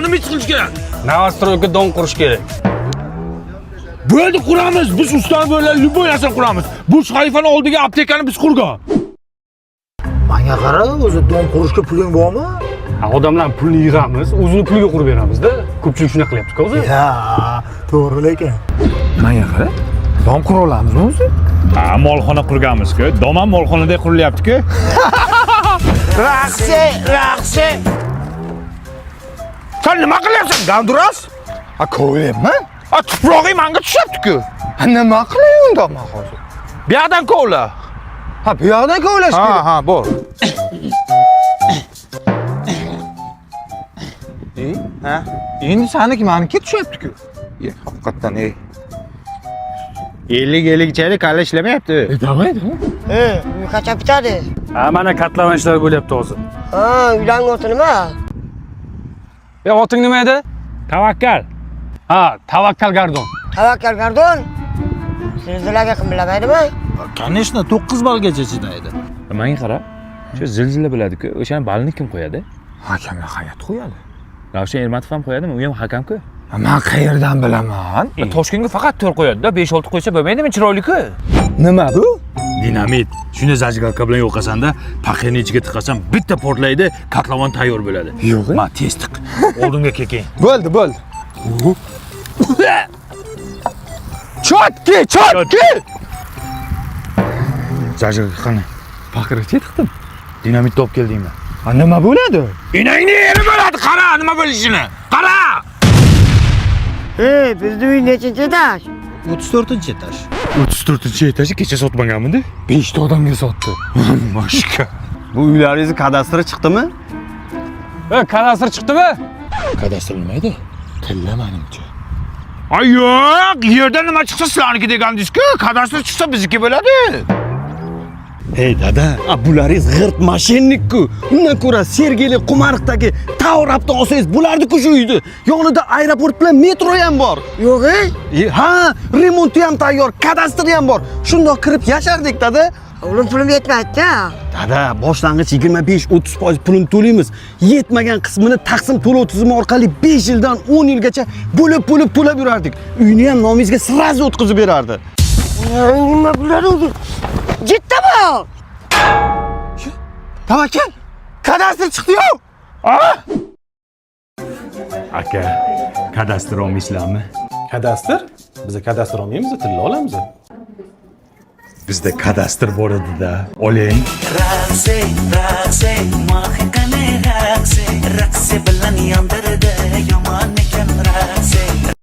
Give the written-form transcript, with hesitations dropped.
Nima ish qilish kerak? Novostroyga don qurish kerak. Bo'ldi, quramiz. Biz ustani bo'lib любой narsani quramiz. Bu xalifani oldiga aptekani biz qurgan. Menga qara, o'zi don qurishga puling bormi? Odamlar pulni yig'amiz, o'zini puliga qurib beramizda. Ko'pchilik shuna qilyapti-ku o'zi. Ya, to'g'ri lekin. Menga qara, don qura olamizmi o'zi? Ha, molxona qurganmiz-ku. Dom ham molxonada qurilyapti-ku. Raqsi. Sen nima qilyapsan, Ganduras? Ha, ko'ylayapman. Ha, tuprog'ing menga tushyapti-ku. Ha, nima qilay unda men hozir? Bu yoqdan kovla. Ha, bu yoqdan kovlash kerak. Ha, bor. Ha? Endi saniki meniki tushyapti-ku. Haqiqatan, 50 chaylik hali ishlamayapti. Davaydi. Uy qancha bitadi? Ha, mana katlavan ishlar bo'lyapti hozir. Ha, uylarning oti nima? Oting nima edi? Tavakkal. Ha, Tavakkal Gardon. Tavakkal Gardon. Zilzilaga kim bilmaydimi? Конечно, 9 balgacha chidaydi. Menga qara. Shu zilzila bo'ladi-ku. O'shani balni kim qo'yadi? Hakamga hayot qo'yadi. Ravshan Ermatov ham qo'yadimi? U ham hakam-ku. Men qayerdan bilaman? Toshkentga faqat 4 qo'yadi-da, 5-6 qo'ysa bo'lmaydimi? Chiroyli-ku. Nima bu? Dinamit. Shuni zajigalka bilan yo'qasanda, paxeni ichiga tiqasan, bitta portlaydi, katlavon tayyor bo'ladi. Yo'q. Ma tez tiq. Oldinga keking. Bo'ldi. Chotki! Zajigalka qani? Paxirga tiqdim. Dinamit top keldingmi? Ha, nima bo'ladi? Inangni yeri bo'ladi, qara, nima bo'lishini. Qara! Bizning uy nechinchi etaj? 34-etaj. 34-etajni kecha sotmaganmidi? 5 ta odamga sotdi. Mashka. Bu uylaringizni kadastri chiqdimi? Kadastr chiqdimi? Kadastr nima edi? Tilla menimcha. Ay yo'q, yerdan nima chiqsa sizlarniki degandingiz-ku, kadastr chiqsa bizniki bo'ladi. Hey dada, bularingiz g'irt mashinnik-ku. Undan ko'ra Sergeli Qumariqdagi Tavrabdan olsangiz bo'lardi-ku shu uyni. Yonida aeroport bilan metro ham bor. Yo'q-e? Ha, remonti ham tayyor, kadastri ham bor. Shundoq kirib yashardik dada. O'g'lim pulim yetmaydi-da. Dada, boshlang'ich 25-30% pulini to'laymiz. Yetmagan qismini taqsim to'lov tizimi orqali 5 yildan 10 yilgacha bo'lib to'lab yurardik. Uyni ham nomingizga sirazi o'tkazib berardi. Nima bo'ladi o'zi? Jiddami? Tavakkal, kadastr chiqdi-yu. Aka, kadastr olmaysizlarmi? Kadastr? Biz kadastr olmaymiz, tilla olamiz. Bizda kadastr bor edi-da. Oling. Raqsi, mahkane